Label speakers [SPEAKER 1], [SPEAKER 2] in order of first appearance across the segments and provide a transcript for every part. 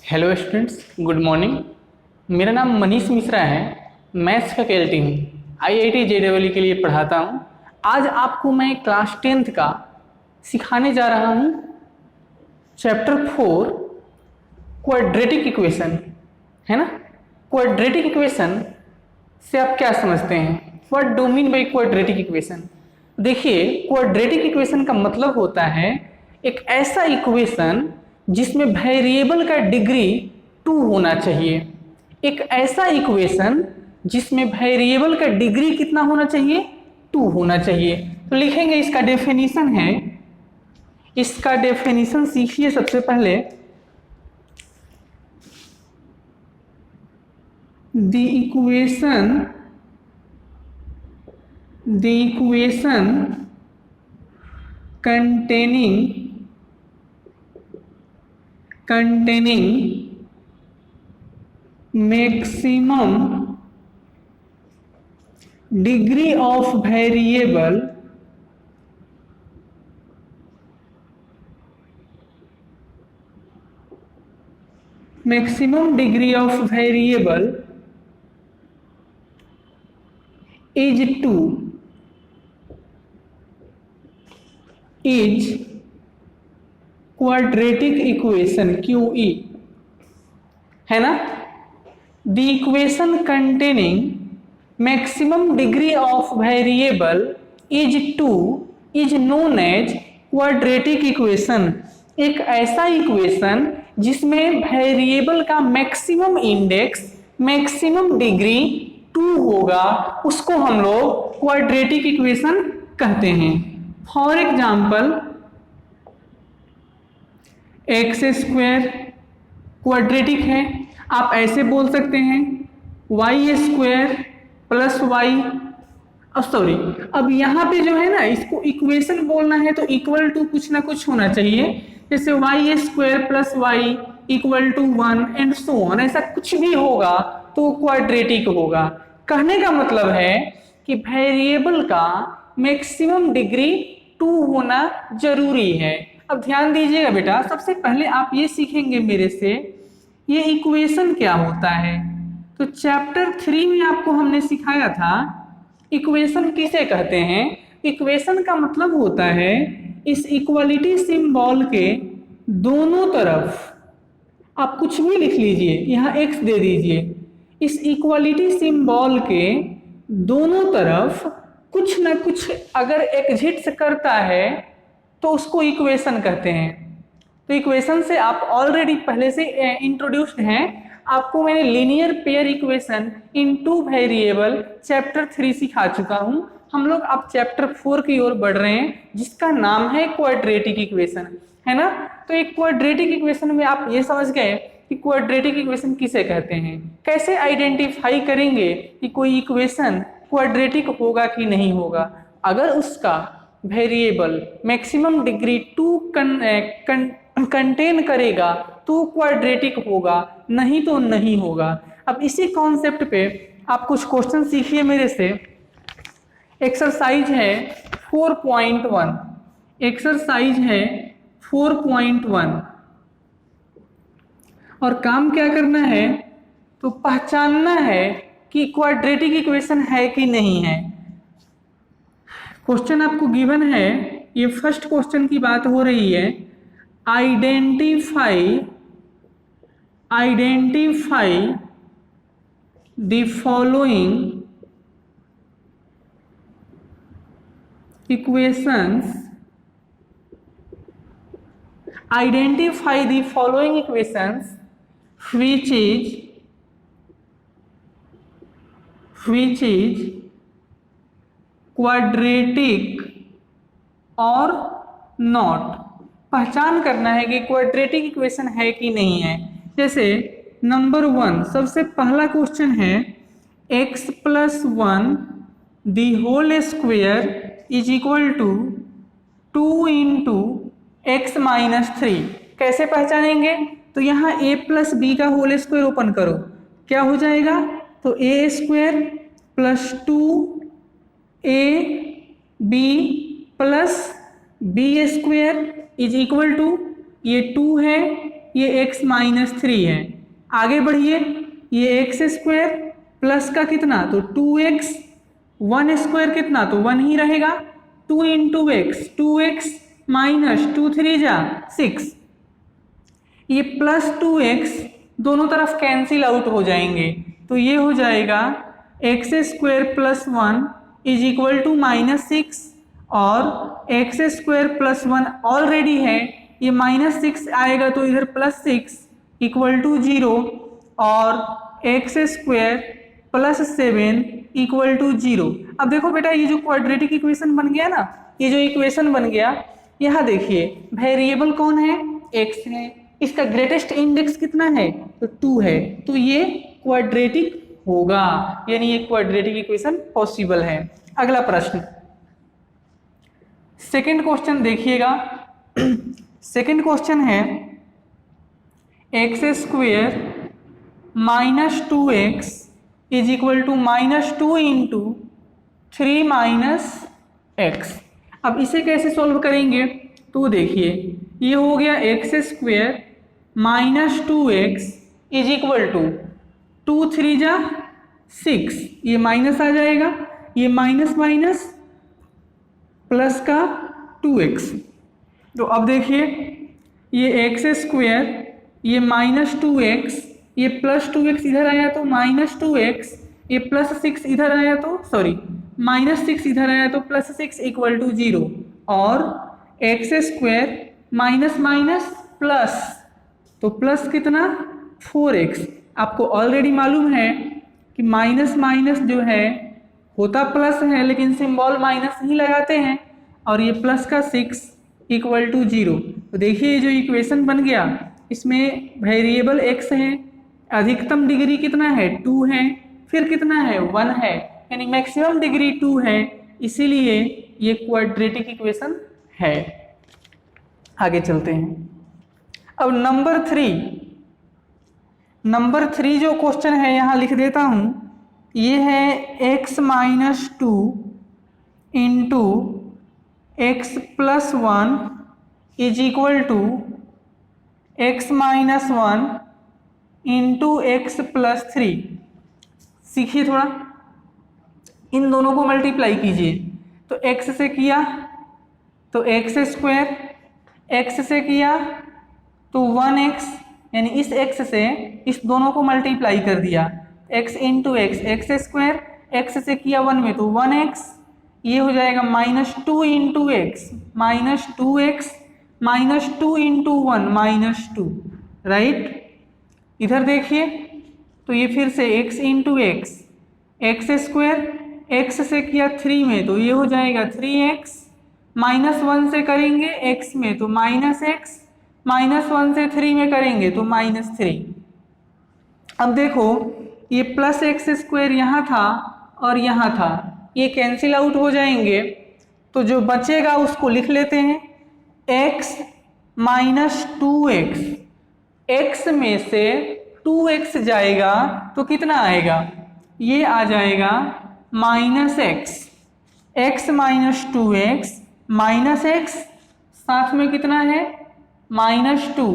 [SPEAKER 1] Hello students, good morning. मेरा नाम मनीष मिश्रा है। मैथ्स फैकल्टी हूँ, आईआईटी जेईई के लिए पढ़ाता हूँ। आज आपको मैं क्लास 10th का सिखाने जा रहा हूँ चैप्टर 4 क्वाड्रेटिक इक्वेशन, है ना। क्वाड्रेटिक इक्वेशन से आप क्या समझते हैं? What do mean by quadratic equation? देखिए, क्वाड्रेटिक इक्वेशन का मतलब होता है एक ऐसा इक्वेशन जिसमें वेरिएबल का डिग्री 2 होना चाहिए। एक ऐसा इक्वेशन जिसमें वेरिएबल का डिग्री कितना होना चाहिए? 2 होना चाहिए। तो लिखेंगे, इसका डेफिनेशन है, इसका डेफिनेशन सीखिए सबसे पहले। The equation containing maximum degree of variable is 2 is quadratic equation QE, है ना। The equation containing maximum degree of variable is 2 is known as quadratic equation. एक ऐसा इक्वेशन जिसमें वेरिएबल का मैक्सिमम इंडेक्स, मैक्सिमम डिग्री 2 होगा, उसको हम लोग क्वाड्रेटिक इक्वेशन कहते हैं। For example, x square quadratic है, आप ऐसे बोल सकते हैं वाई स्क्वायर प्लस वाई। अब यहाँ पे जो है ना, इसको इक्वेशन बोलना है तो इक्वल टू कुछ ना कुछ होना चाहिए। जैसे y square plus y equal to 1 and so on, ऐसा कुछ भी होगा तो क्वाड्रेटिक होगा। कहने का मतलब है कि वेरिएबल का मैक्सिमम डिग्री 2 होना जरूरी है। अब ध्यान दीजिएगा बेटा, सबसे पहले आप ये सीखेंगे मेरे से, ये इक्वेशन क्या होता है। तो चैप्टर 3 में आपको हमने सिखाया था इक्वेशन किसे कहते हैं। इक्वेशन का मतलब होता है इस इक्वलिटी सिंबल के दोनों तरफ आप कुछ भी लिख लीजिए, यहाँ x दे दीजिए। इस इक्वलिटी सिंबल के दोनों तरफ कुछ ना कुछ अगर एग्जिस्ट करता है तो उसको इक्वेशन कहते हैं। तो इक्वेशन से आप ऑलरेडी पहले से इंट्रोड्यूस्ड हैं। आपको मैंने linear pair equation in 2 variable chapter 3 सिखा चुका हूं। हम लोग अब चैप्टर 4 की ओर बढ़ रहे हैं, जिसका नाम है क्वाड्रेटिक इक्वेशन, है ना। तो एक क्वाड्रेटिक इक्वेशन में आप ये समझ गए कि क्वाड्रेटिक इक्वेशन किसे कहते हैं। कैसे आइडेंटिफाई करेंगे कि कोई इक्वेशन क्वाड्रेटिक होगा कि नहीं होगा? अगर उसका वेरिएबल मैक्सिमम डिग्री 2 कंटेन करेगा तो क्वाड्रेटिक होगा, नहीं तो नहीं होगा। अब इसी कॉन्सेप्ट पे आप कुछ क्वेश्चन सीखिए मेरे से। एक्सरसाइज है 4.1, एक्सरसाइज है 4.1, और काम क्या करना है, तो पहचानना है कि क्वाड्रेटिक इक्वेशन है कि नहीं है। क्वेश्चन आपको गिवन है, ये फर्स्ट क्वेश्चन की बात हो रही है। Identify the following equations, identify the following equations which is quadratic और नॉट। पहचान करना है कि क्वाड्रेटिक इक्वेशन है कि नहीं है। जैसे नंबर 1, सबसे पहला क्वेश्चन है x plus 1 the whole square is equal to 2 into x minus 3। कैसे पहचानेंगे? तो यहाँ a प्लस बी का होल स्क्वायर ओपन करो, क्या हो जाएगा? तो a square plus 2a b plus b square is equal to, ये 2 है ये x माइनस 3 है। आगे बढ़िए, ये एक्स स्क्वायर प्लस का कितना, तो 2x, 1 स्क्वायर कितना, तो 1 ही रहेगा, 2 इंटू एक्स, 2x माइनस 2 3 जा 6, ये प्लस 2x दोनों तरफ कैंसिल आउट हो जाएंगे, तो ये हो जाएगा x square plus 1 is equal to minus 6, और एक्स स्क्वायर प्लस 1 ऑलरेडी है, ये माइनस 6 आएगा तो इधर प्लस 6 इक्वल टू 0, और x square plus 7 equal to 0। अब देखो बेटा, ये जो क्वाड्रेटिक इक्वेशन बन गया ना, ये जो इक्वेशन बन गया, यहाँ देखिए वेरिएबल कौन है, x है, इसका ग्रेटेस्ट इंडेक्स कितना है, तो 2 है, तो ये क्वाड्रेटिक होगा, यानी ये क्वाड्रेटिक इक्वेशन पॉसिबल है। अगला प्रश्न, सेकंड क्वेश्चन देखिएगा। सेकंड क्वेश्चन है x square minus 2x is equal to minus 2 into 3 minus x. अब इसे कैसे सॉल्व करेंगे, तो देखिए ये हो गया x square minus 2x is equal to 2 3 जा 6, ये माइनस आ जाएगा, ये माइनस माइनस प्लस का 2x। तो अब देखिए ये एक्स स्क्वेयर, ये माइनस 2x, ये प्लस 2x इधर आया तो माइनस 2x, ये प्लस 6 इधर आया तो सॉरी माइनस 6 इधर आया तो प्लस 6 इक्वल टू 0, और x square minus minus plus, तो प्लस कितना 4x। आपको ऑलरेडी मालूम है कि माइनस माइनस जो है होता प्लस है, लेकिन सिंबल माइनस ही लगाते हैं, और ये प्लस का 6 इक्वल टू 0। तो देखिए ये जो इक्वेशन बन गया, इसमें वेरिएबल x है, अधिकतम डिग्री कितना है 2 है, फिर कितना है 1 है, यानी मैक्सिमम डिग्री 2 है, इसीलिए ये क्वाड्रेटिक इक्वेशन है। आगे चलते हैं। अब नंबर 3 जो क्वेश्चन है यहाँ लिख देता हूँ, ये है x minus 2 into x plus 1 is equal to x minus 1 into x plus 3। सीखिए थोड़ा, इन दोनों को मल्टीप्लाई कीजिए, तो x से किया तो एक्स स्क्वायर, x से किया तो 1x, यानी इस x से इस दोनों को मल्टीप्लाई कर दिया, x into x, x square, x से किया 1 में तो 1x, ये हो जाएगा minus 2 into x, minus 2x, minus 2 into 1 minus 2, right. इधर देखिए तो ये फिर से x into x, x square, x से किया 3 में तो ये हो जाएगा 3x, माइनस 1 से करेंगे x में तो माइनस x, माइनस 1 से 3 में करेंगे तो माइनस 3। अब देखो ये प्लस एक्स स्क्वायर यहाँ था और यहाँ था, ये कैंसिल आउट हो जाएंगे, तो जो बचेगा उसको लिख लेते हैं, x माइनस 2x, x में से 2x जाएगा तो कितना आएगा, ये आ जाएगा minus x minus 2x minus x, साथ में कितना है minus 2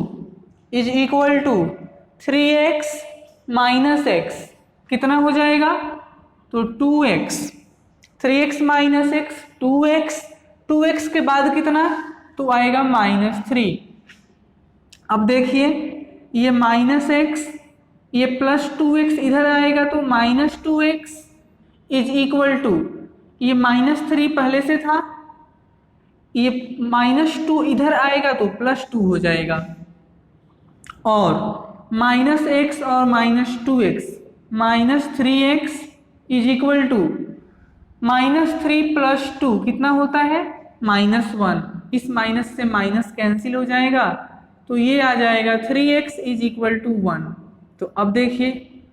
[SPEAKER 1] is equal to 3x minus x, कितना हो जाएगा तो 2x, 3x minus x 2x, 2x के बाद कितना तो आएगा माइनस 3। अब देखिए ये माइनस x, ये प्लस 2x इधर आएगा तो minus 2x is equal to, ये माइनस 3 पहले से था, ये माइनस 2 इधर आएगा तो प्लस 2 हो जाएगा, और माइनस x और minus 2x, minus 3x is equal to minus 3 plus 2 कितना होता है माइनस 1, इस माइनस से माइनस कैंसिल हो जाएगा, तो ये आ जाएगा 3x इज इक्वल टू 1। तो अब देखिए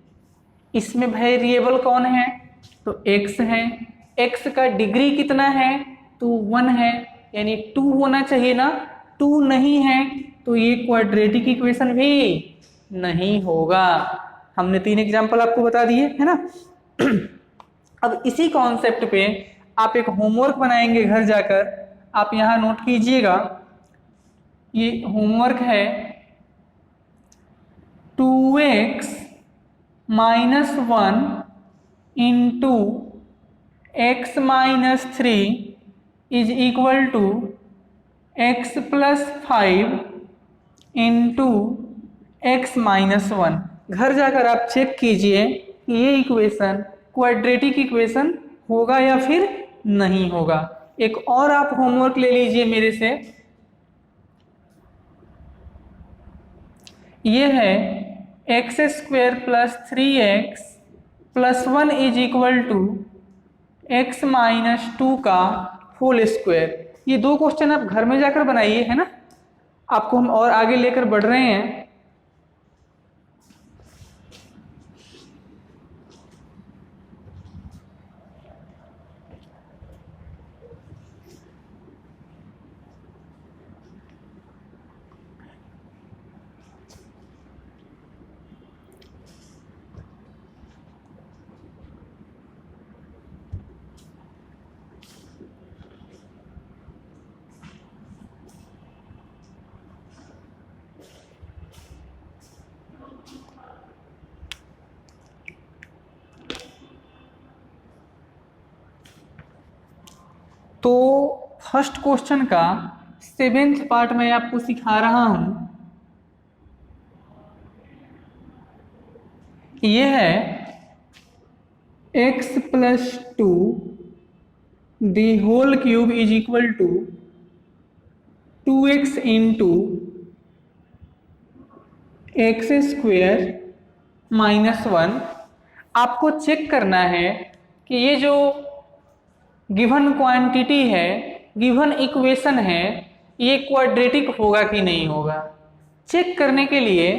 [SPEAKER 1] इसमें वेरिएबल कौन है, तो x है, x का डिग्री कितना है तो 1 है, यानी 2 होना चाहिए ना, 2 नहीं है तो ये क्वाड्रेटिक इक्वेशन भी नहीं होगा। हमने 3 एग्जाम्पल आपको बता दिए है ना। अब इसी कॉन्सेप्ट पे आप एक होमवर्क बनाएंगे घर जाकर, आप यहाँ नोट कीजिएगा, ये होमवर्क है -1 into x minus 3 is equal to x plus 5 into x minus 1। घर जाकर आप चेक कीजिए कि ये इक्वेशन क्वाड्रेटिक इक्वेशन होगा या फिर नहीं होगा। एक और आप होमवर्क ले लीजिए मेरे से, ये है x square plus 3x plus 1 is equal to x minus 2 का होल स्क्वायर। ये दो क्वेश्चन आप घर में जाकर बनाइए, है ना। आपको हम और आगे लेकर बढ़ रहे हैं। तो फर्स्ट क्वेश्चन का 7th पार्ट मैं आपको सिखा रहा हूं। ये है x plus 2 the whole cube is equal to 2x into x square minus 1। आपको चेक करना है कि ये जो गिवन क्वांटिटी है, गिवन इक्वेशन है, ये क्वाड्रेटिक होगा कि नहीं होगा। चेक करने के लिए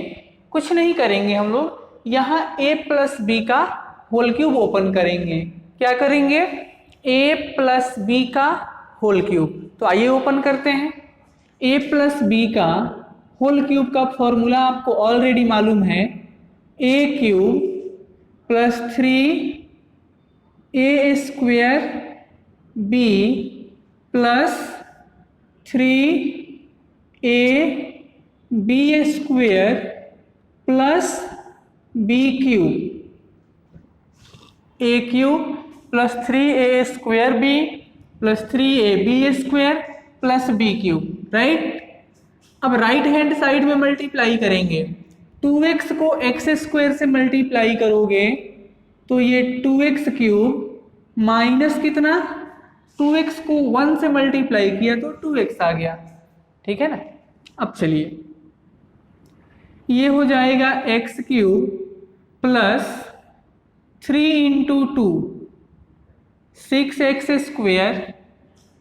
[SPEAKER 1] कुछ नहीं करेंगे हम लोग, यहाँ a प्लस बी का होल क्यूब ओपन करेंगे। क्या करेंगे? a प्लस बी का होल क्यूब। तो आइए ओपन करते हैं। a प्लस बी का होल क्यूब का फॉर्मूला आपको ऑलरेडी मालूम है, a cube plus 3a square b plus 3a b square plus b cube, a cube plus 3a square b plus 3ab square plus b cube, right. अब right hand side में multiply करेंगे। 2x को x square से multiply करोगे तो ये 2x cube minus कितना, 2x को 1 से मल्टीप्लाई किया तो 2x आ गया, ठीक है ना। अब चलिए, ये हो जाएगा x cube plus 3 into 2 6x square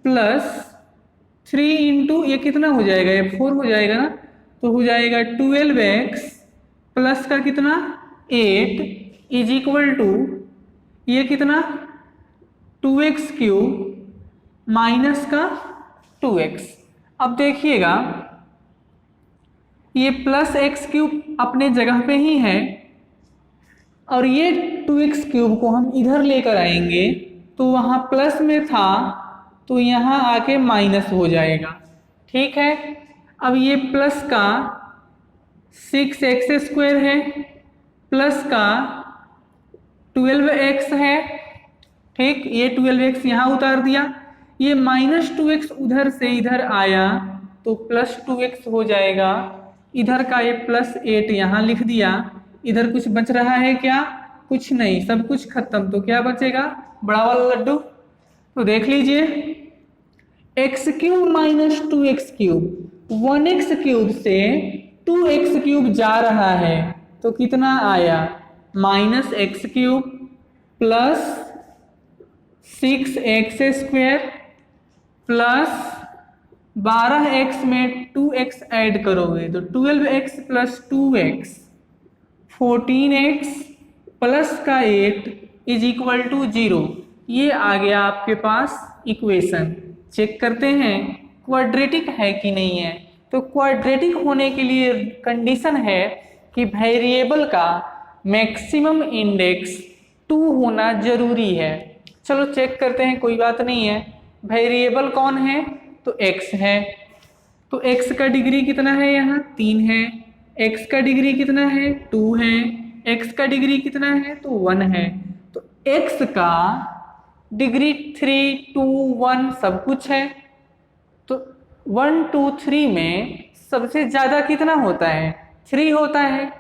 [SPEAKER 1] plus 3 into ये कितना हो जाएगा, ये 4 हो जाएगा ना, तो हो जाएगा 12x प्लस का कितना 8 इज इक्वल टू ये कितना 2x क्यूब माइनस का 2x। अब देखिएगा ये प्लस x क्यूब अपने जगह पे ही है और ये 2x क्यूब को हम इधर लेकर आएंगे तो वहाँ प्लस में था तो यहाँ आके माइनस हो जाएगा, ठीक है। अब ये प्लस का 6x स्क्वायर है प्लस का 12x है, ठीक। ये 12x यहाँ उतार दिया, ये माइनस 2x उधर से इधर आया तो प्लस 2x हो जाएगा। इधर का ये प्लस 8 यहाँ लिख दिया। इधर कुछ बच रहा है क्या? कुछ नहीं, सब कुछ खत्म। तो क्या बचेगा? बड़ा वाला लड्डू। तो देख लीजिए, x cube minus 2x cube 1x cube से 2x क्यूब जा रहा है तो कितना आया? Minus x cube plus 6x square plus 12x में 2x ऐड करोगे तो 12x plus 2x 14x plus का 8 इज इक्वल टू 0। ये आ गया आपके पास इक्वेशन। चेक करते हैं क्वाड्रेटिक है कि नहीं है। तो क्वाड्रेटिक होने के लिए कंडीशन है कि वेरिएबल का मैक्सिमम इंडेक्स 2 होना जरूरी है। चलो चेक करते हैं, कोई बात नहीं है। वेरिएबल कौन है? तो x है। तो x का डिग्री कितना है? यहाँ 3 है। x का डिग्री कितना है? 2 है। x का डिग्री कितना है तो 1 है, तो x का डिग्री 3, 2, 1 सब कुछ है। तो 1, 2, 3 में सबसे ज्यादा कितना होता है 3 होता है,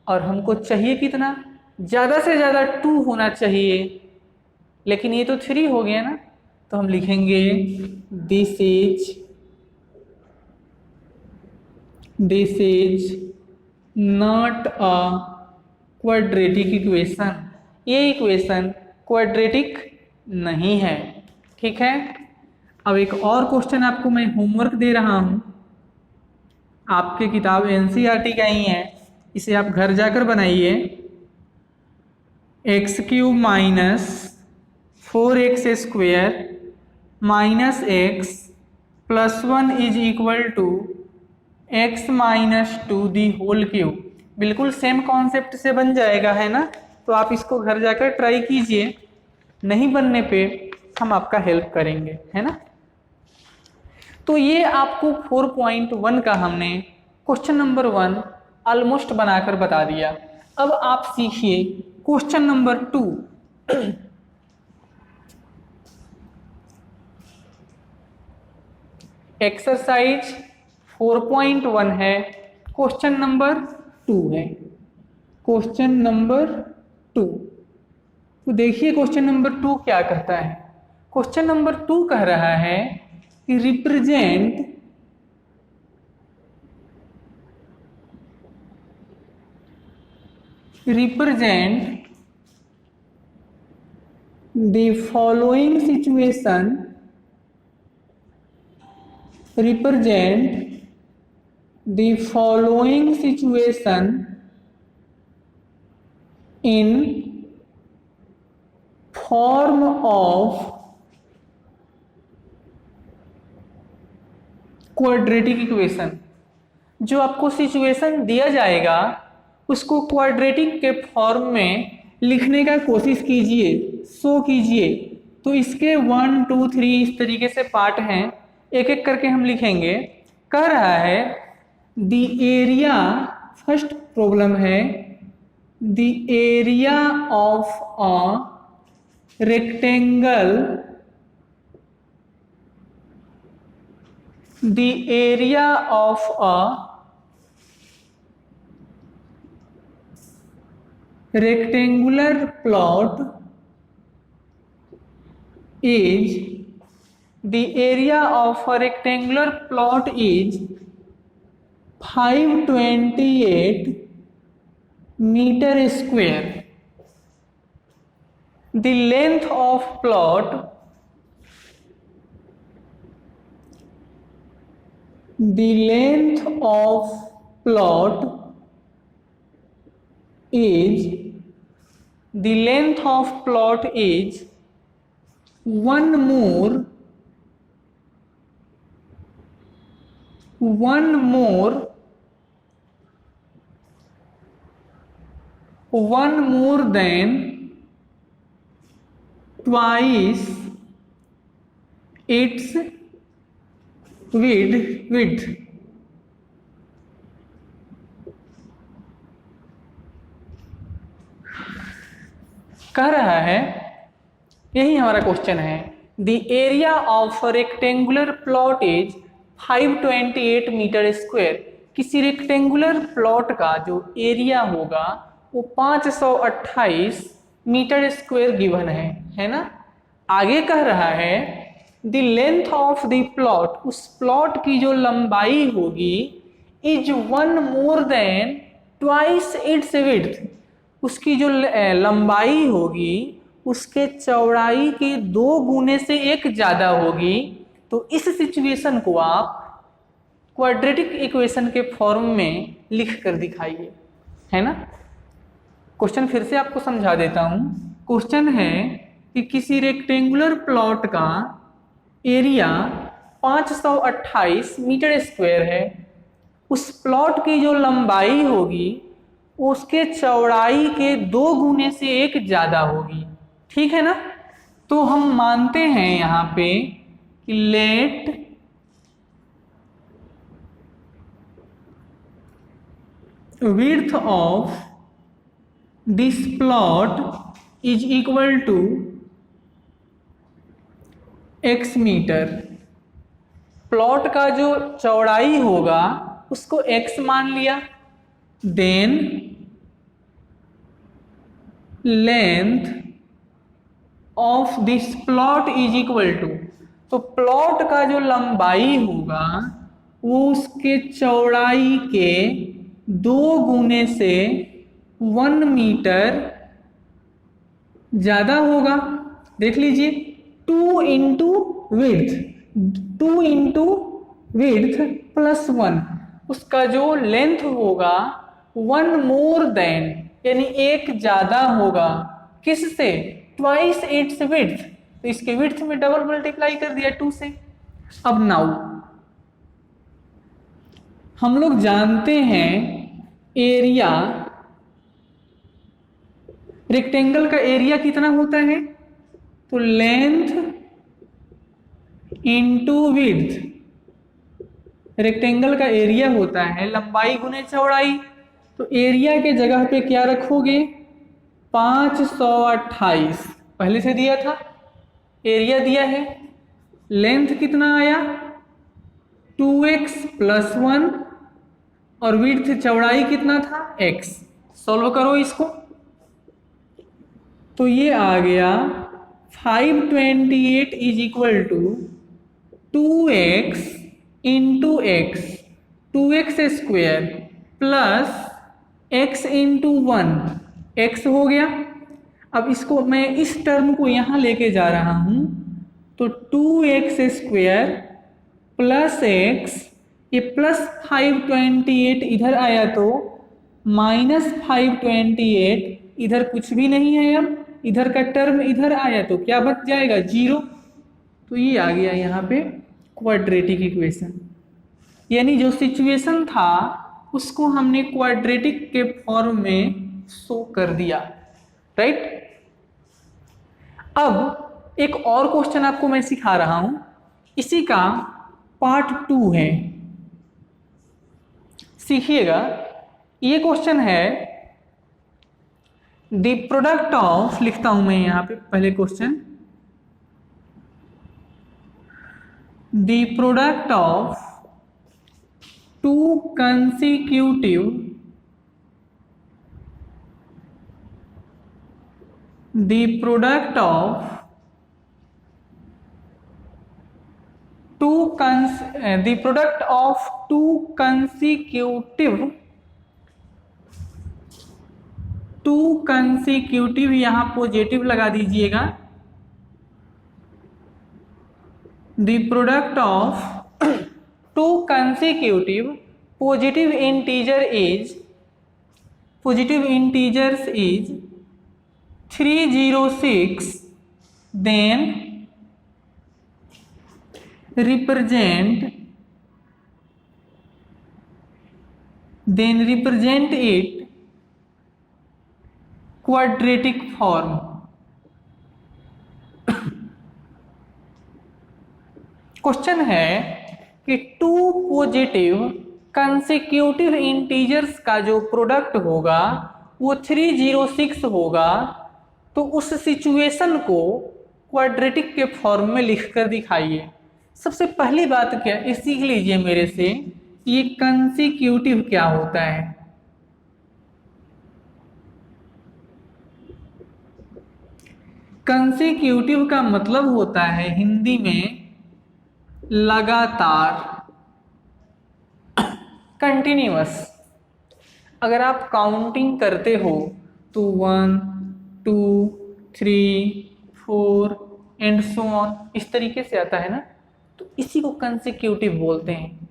[SPEAKER 1] और हमको चाहिए कितना, ज्यादा से ज्यादा 2 होना चाहिए, लेकिन ये तो 3 हो गया ना, तो हम लिखेंगे this is not a quadratic equation, ये इक्वेशन क्वाड्रेटिक नहीं है। ठीक है, अब एक और क्वेश्चन आपको मैं होमवर्क दे रहा हूं, आपके किताब एनसीईआरटी का ही है, इसे आप घर जाकर बनाइए। x³ minus 4x² minus x plus 1 is equal to x minus 2 the whole cube. बिल्कुल सेम कॉन्सेप्ट से बन जाएगा, है ना, तो आप इसको घर जाकर ट्राई कीजिए, नहीं बनने पे हम आपका हेल्प करेंगे, है ना। तो ये आपको 4.1 का हमने क्वेश्चन नंबर 1 ऑलमोस्ट बनाकर बता दिया। अब आप सीखिए क्वेश्चन नंबर 2। एक्सरसाइज 4.1 है, क्वेश्चन नंबर 2 है, क्वेश्चन नंबर 2। तो देखिए क्वेश्चन नंबर 2 क्या कहता है। क्वेश्चन नंबर 2 कह रहा है कि represent the following situation, represent the following situation in form of quadratic equation. जो आपको सिचुएशन दिया जाएगा उसको क्वाड्रेटिक के फॉर्म में लिखने का कोशिश कीजिए, शो कीजिए। तो इसके 1, 2, 3 इस तरीके से पार्ट हैं, एक एक करके हम लिखेंगे। कह रहा है द एरिया, फर्स्ट प्रॉब्लम है the area of a rectangle, the area of a rectangular plot is, the area of a rectangular plot is 528 meter square. The length of plot, the length of plot is, the length of plot is one more than twice its width। कह रहा है, यही हमारा question है, the area of rectangular plot is 528 metre square. किसी rectangular plot का जो area होगा वो 528 मीटर स्क्वायर गिवन है ना। आगे कह रहा है the length of the plot, उस प्लॉट की जो लंबाई होगी is 1 more than twice its width, उसकी जो लंबाई होगी उसके चौड़ाई के 2 गुने से 1 ज्यादा होगी। तो इस सिचुएशन को आप क्वाड्रेटिक इक्वेशन के फॉर्म में लिख कर दिखाइए, है ना। क्वेश्चन फिर से आपको समझा देता हूं। क्वेश्चन है कि किसी रेक्टेंगुलर प्लॉट का एरिया 528 मीटर स्क्वायर है, उस प्लॉट की जो लंबाई होगी उसके चौड़ाई के 2 गुने से 1 ज्यादा होगी, ठीक है ना। तो हम मानते हैं यहां पे कि let width of this plot is equal to x metre. Plot का जो चौड़ाई होगा उसको x मान लिया, then length of this plot is equal to, तो प्लॉट का जो लंबाई होगा वो उसके चौड़ाई के 2 गुने से 1 मीटर ज्यादा होगा। देख लीजिए, 2 into width, 2 into width plus 1, उसका जो लेंथ होगा 1 मोर देन, यानी एक ज्यादा होगा। किससे? ट्वाइस इट्स विड्थ, तो इसके विड्थ में डबल मल्टीप्लाई कर दिया 2 से। अब नाउ हम लोग जानते हैं एरिया, रेक्टेंगल का एरिया कितना होता है, तो लेंथ इंटू विड्थ, रेक्टेंगल का एरिया होता है लंबाई गुने चौड़ाई। तो एरिया के जगह पे क्या रखोगे, 528 पहले से दिया था, एरिया दिया है। लेंथ कितना आया, 2x प्लस 1, और विड्थ चौड़ाई कितना था, x। सॉल्व करो इसको, तो ये आ गया 528 is equal to 2x into x, 2x square plus x into 1, x हो गया। अब इसको मैं इस टर्म को यहां लेके जा रहा हूं, तो 2x स्क्वायर प्लस x, ये प्लस 528 इधर आया तो माइनस 528, इधर कुछ भी नहीं है, अब इधर का टर्म इधर आया तो क्या बच जाएगा, 0। तो ये आ गया यहाँ पे क्वाड्रेटिक इक्वेशन, यानी जो सिचुएशन था उसको हमने क्वाड्रेटिक के फॉर्म में शो कर दिया, राइट। अब एक और क्वेश्चन आपको मैं सिखा रहा हूं, इसी का पार्ट 2 है, सीखिएगा। ये क्वेश्चन है द प्रोडक्ट ऑफ, लिखता हूं मैं यहां पे पहले question, the product of 2 consecutive the product of the product of 2 consecutive यहां पॉजिटिव लगा दीजिएगा, the product of 2 consecutive positive integers is 306, then represent it quadratic form। Question है कि 2 पॉजिटिव कंसेक्यूटिव इंटीजर्स का जो प्रोडक्ट होगा वो 306 होगा, तो उस सिचुएशन को क्वाड्रेटिक के फॉर्म में लिखकर दिखाइए। सबसे पहली बात क्या, ये सीख लीजिए मेरे से, ये कंसेक्यूटिव क्या होता है। कंसेक्यूटिव का मतलब होता है हिंदी में लगातार, कंटिन्यूअस। अगर आप काउंटिंग करते हो तो 1 2 3 4 एंड सो ऑन, इस तरीके से आता है ना, तो इसी को कंसेक्यूटिव बोलते हैं।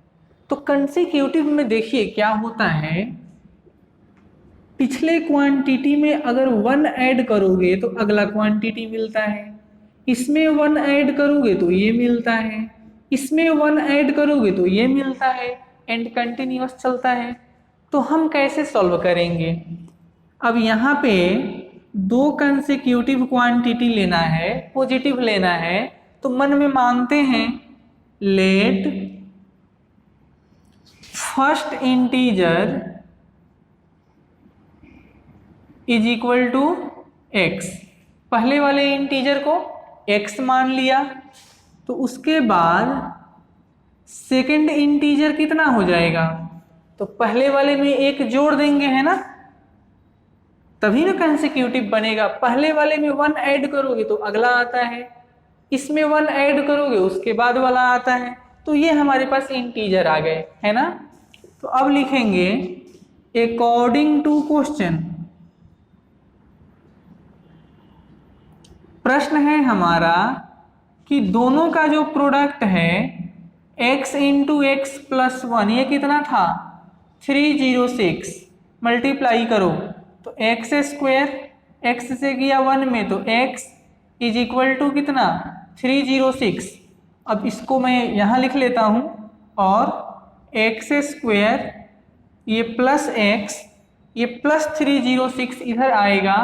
[SPEAKER 1] तो कंसेक्यूटिव में देखिए क्या होता है, पिछले क्वांटिटी में अगर 1 ऐड करोगे तो अगला क्वांटिटी मिलता है, इसमें 1 ऐड करोगे तो ये मिलता है, इसमें 1 ऐड करोगे तो ये मिलता है, एंड कंटिन्यूअस चलता है। तो हम कैसे सॉल्व करेंगे, अब यहाँ पे 2 कंसेक्यूटिव क्वांटिटी लेना है, पॉजिटिव लेना है, तो मन में मानते हैं let first integer is equal to x. पहले वाले इंटीजर को एक्स मान लिया, तो उसके बाद सेकंड इंटीजर कितना हो जाएगा, तो पहले वाले में एक जोड़ देंगे, है ना, तभी ना कंसेक्यूटिव बनेगा। पहले वाले में 1 ऐड करोगे तो अगला आता है, इसमें 1 ऐड करोगे उसके बाद वाला आता है। तो ये हमारे पास इंटीजर आ गए, है ना। तो अब लिखेंगे अकॉर्डिंग टू क्वेश्चन, प्रश्न है हमारा कि दोनों का जो प्रोडक्ट है x इंटू एक्स प्लस 1, ये कितना था 306, मल्टीप्लाई करो तो एक्स स्क्वायर, एक्स से किया 1 में तो x इज इक्वल टू कितना 306। अब इसको मैं यहाँ लिख लेता हूँ, और एक्स स्क्वायर ये प्लस एक्स, ये प्लस 306 इधर आएगा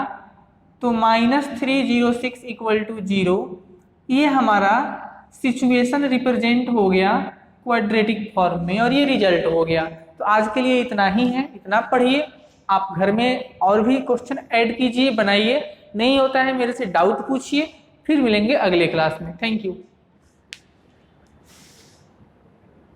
[SPEAKER 1] तो माइनस 306 इक्वल टू 0। ये हमारा सिचुएशन रिप्रेजेंट हो गया क्वाड्रेटिक फॉर्म में, और ये रिजल्ट हो गया। तो आज के लिए इतना ही है, इतना पढ़िए। आप घर में और भी क्वेश्चन ऐड कीजिए, बनाइए, नहीं होता है मेरे से डाउट पूछिए। फिर मिलेंगे अगले क्लास में। Thank you.